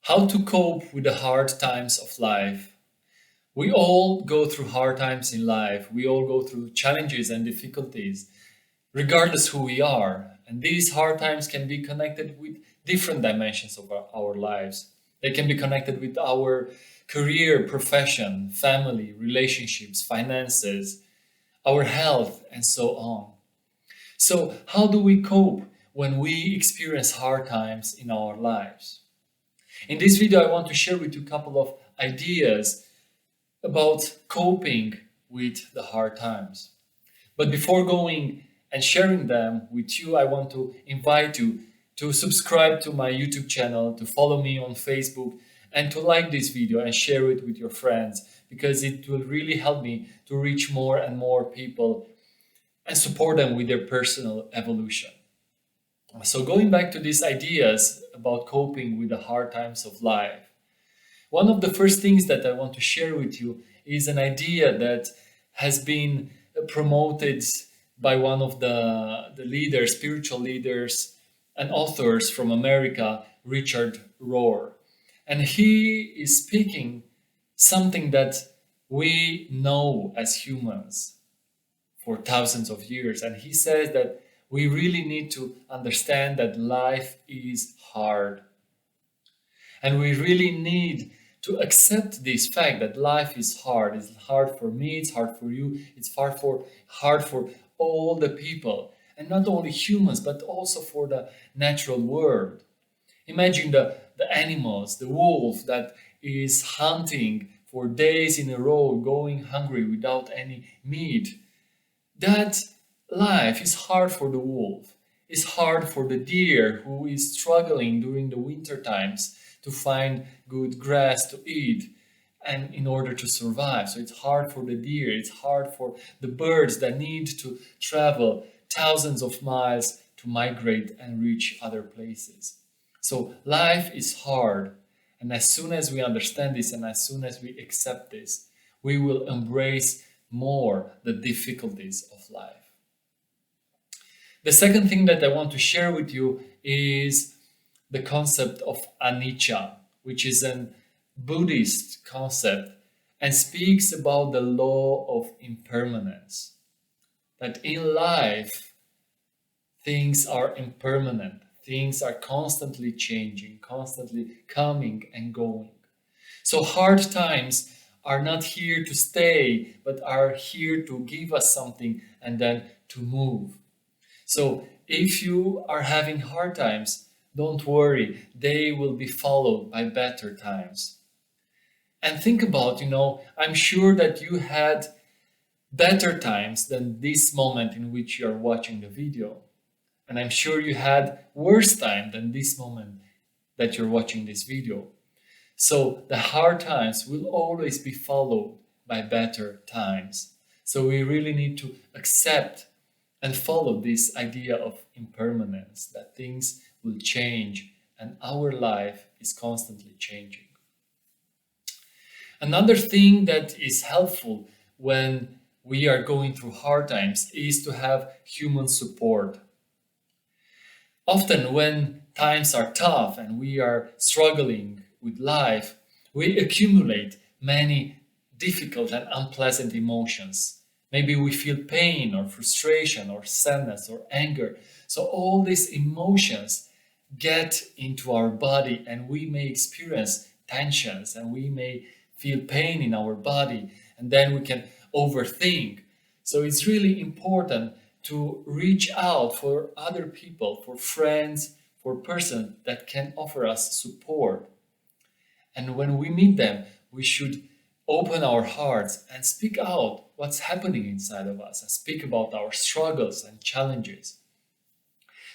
How to cope with the hard times of life. We all go through hard times in life. We all go through challenges and difficulties, regardless who we are. And these hard times can be connected with different dimensions of our lives. They can be connected with our career, profession, family, relationships, finances, our health, and so on. So, how do we cope when we experience hard times in our lives? In this video, I want to share with you a couple of ideas about coping with the hard times. But before going and sharing them with you, I want to invite you to subscribe to my YouTube channel, to follow me on Facebook, and to like this video and share it with your friends, because it will really help me to reach more and more people and support them with their personal evolution. So, going back to these ideas about coping with the hard times of life, one of the first things that I want to share with you is an idea that has been promoted by one of the leaders, spiritual leaders, and authors from America, Richard Rohr. And he is speaking something that we know as humans for thousands of years. And he says that we really need to understand that life is hard. And we really need to accept this fact that life is hard. It's hard for me, it's hard for you, it's hard for all the people. And not only humans, but also for the natural world. Imagine the animals, the wolf that is hunting for days in a row, going hungry without any meat. That life is hard for the wolf. It's hard for the deer who is struggling during the winter times to find good grass to eat and in order to survive. So it's hard for the deer, it's hard for the birds that need to travel thousands of miles to migrate and reach other places. So life is hard. And as soon as we understand this and as soon as we accept this, we will embrace more the difficulties of life. The second thing that I want to share with you is the concept of anicca, which is a Buddhist concept and speaks about the law of impermanence. That in life, things are impermanent, things are constantly changing, constantly coming and going. So hard times are not here to stay, but are here to give us something and then to move. So if you are having hard times, don't worry, they will be followed by better times. And think about, I'm sure that you had better times than this moment in which you are watching the video. And I'm sure you had worse time than this moment that you're watching this video. So the hard times will always be followed by better times. So we really need to accept and follow this idea of impermanence, that things will change and our life is constantly changing. Another thing that is helpful when we are going through hard times is to have human support. Often when times are tough and we are struggling with life, we accumulate many difficult and unpleasant emotions. Maybe we feel pain or frustration or sadness or anger. So all these emotions get into our body and we may experience tensions and we may feel pain in our body and then we can overthink. So it's really important to reach out for other people, for friends, for persons that can offer us support. And when we meet them, we should open our hearts and speak out what's happening inside of us and speak about our struggles and challenges.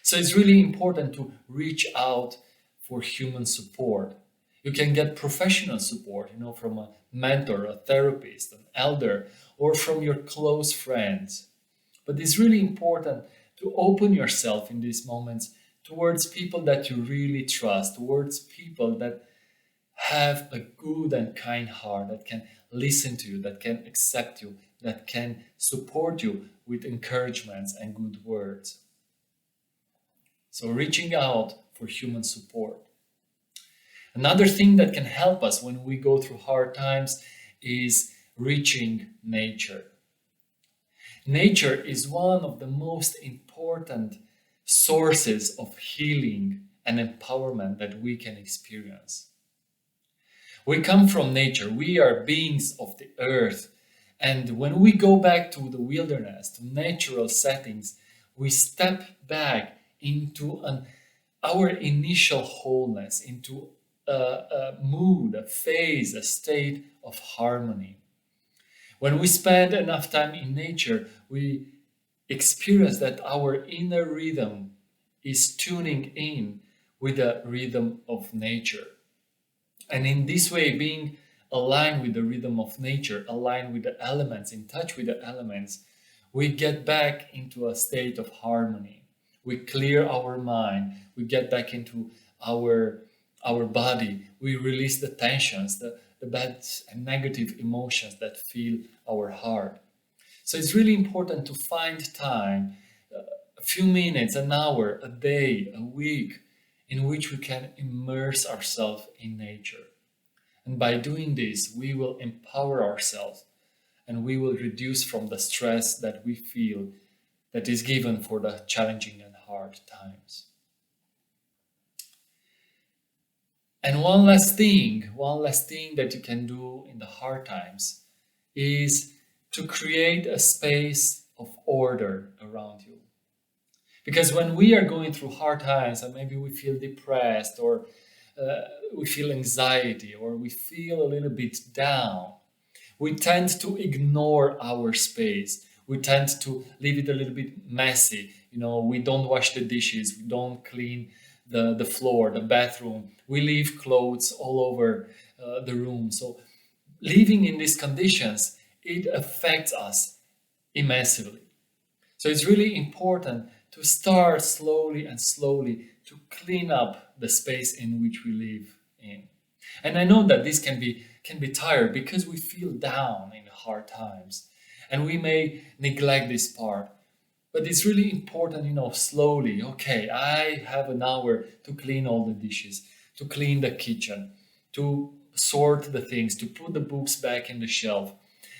So it's really important to reach out for human support. You can get professional support, from a mentor, a therapist, an elder, or from your close friends. But it's really important to open yourself in these moments towards people that you really trust, towards people that have a good and kind heart, that can listen to you, that can accept you, that can support you with encouragements and good words. So reaching out for human support. Another thing that can help us when we go through hard times is reaching nature. Nature is one of the most important sources of healing and empowerment that we can experience. We come from nature, we are beings of the earth. And when we go back to the wilderness, to natural settings, we step back into our initial wholeness, into a mood, a phase, a state of harmony. When we spend enough time in nature, we experience that our inner rhythm is tuning in with the rhythm of nature. And in this way, being aligned with the rhythm of nature, aligned with the elements, in touch with the elements, we get back into a state of harmony. We clear our mind, we get back into our body, we release the tensions, the bad and negative emotions that fill our heart. So it's really important to find time, a few minutes, an hour, a day, a week, in which we can immerse ourselves in nature. And by doing this, we will empower ourselves and we will reduce from the stress that we feel that is given for the challenging and hard times. And one last thing that you can do in the hard times is to create a space of order around you. Because when we are going through hard times and maybe we feel depressed or we feel anxiety or we feel a little bit down, we tend to ignore our space. We tend to leave it a little bit messy. We don't wash the dishes, we don't clean the floor, the bathroom. We leave clothes all over the room. So living in these conditions, it affects us immensely. So it's really important to start slowly and slowly to clean up the space in which we live in. And I know that this can be tired because we feel down in hard times and we may neglect this part. But it's really important, slowly. Okay, I have an hour to clean all the dishes, to clean the kitchen, to sort the things, to put the books back in the shelf.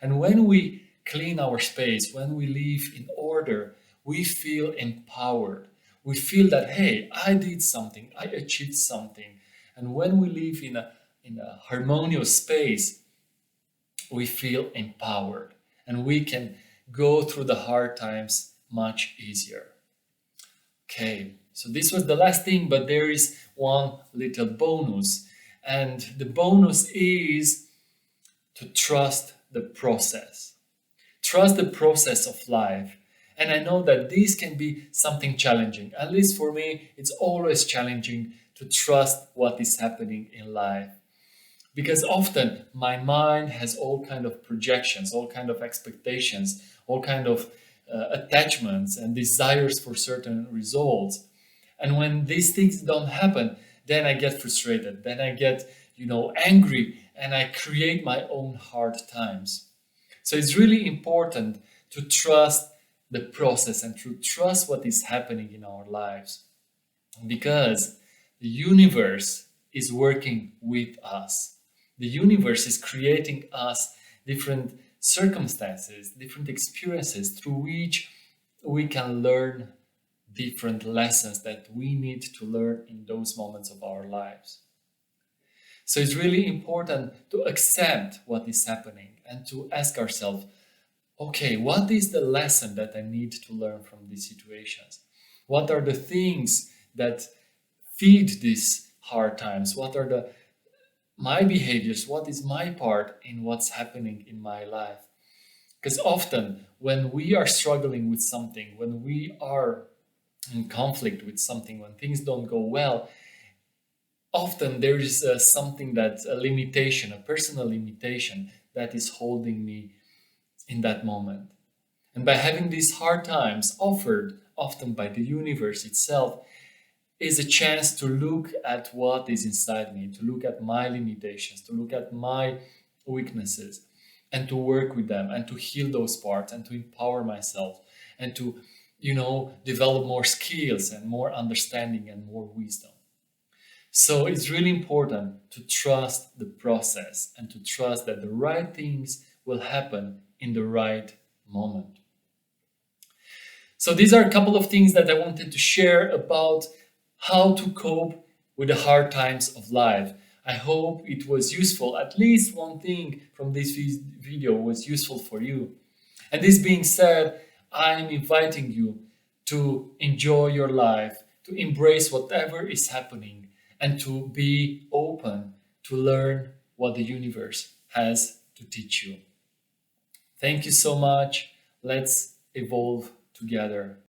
And when we clean our space, when we live in order, we feel empowered. We feel that, hey, I did something, I achieved something. And when we live in a harmonious space, we feel empowered and we can go through the hard times much easier. Okay, so this was the last thing, but there is one little bonus. And the bonus is to trust the process. Trust the process of life. And I know that this can be something challenging. At least for me, it's always challenging to trust what is happening in life. Because often my mind has all kind of projections, all kind of expectations, all kind of attachments and desires for certain results. And when these things don't happen, then I get frustrated. Then I get, angry and I create my own hard times. So it's really important to trust the process and to trust what is happening in our lives because the universe is working with us. The universe is creating us different circumstances, different experiences through which we can learn different lessons that we need to learn in those moments of our lives. So it's really important to accept what is happening and to ask ourselves, okay, what is the lesson that I need to learn from these situations? What are the things that feed these hard times? What are my behaviors? What is my part in what's happening in my life? Because often when we are struggling with something, when we are in conflict with something, when things don't go well, often there is something that's a limitation, a personal limitation that is holding me in that moment. And by having these hard times offered often by the universe itself, is a chance to look at what is inside me, to look at my limitations, to look at my weaknesses, and to work with them, and to heal those parts, and to empower myself, and to, develop more skills and more understanding and more wisdom. So it's really important to trust the process and to trust that the right things will happen in the right moment. So these are a couple of things that I wanted to share about how to cope with the hard times of life. I hope it was useful. At least one thing from this video was useful for you. And this being said, I'm inviting you to enjoy your life, to embrace whatever is happening, and to be open to learn what the universe has to teach you. Thank you so much. Let's evolve together.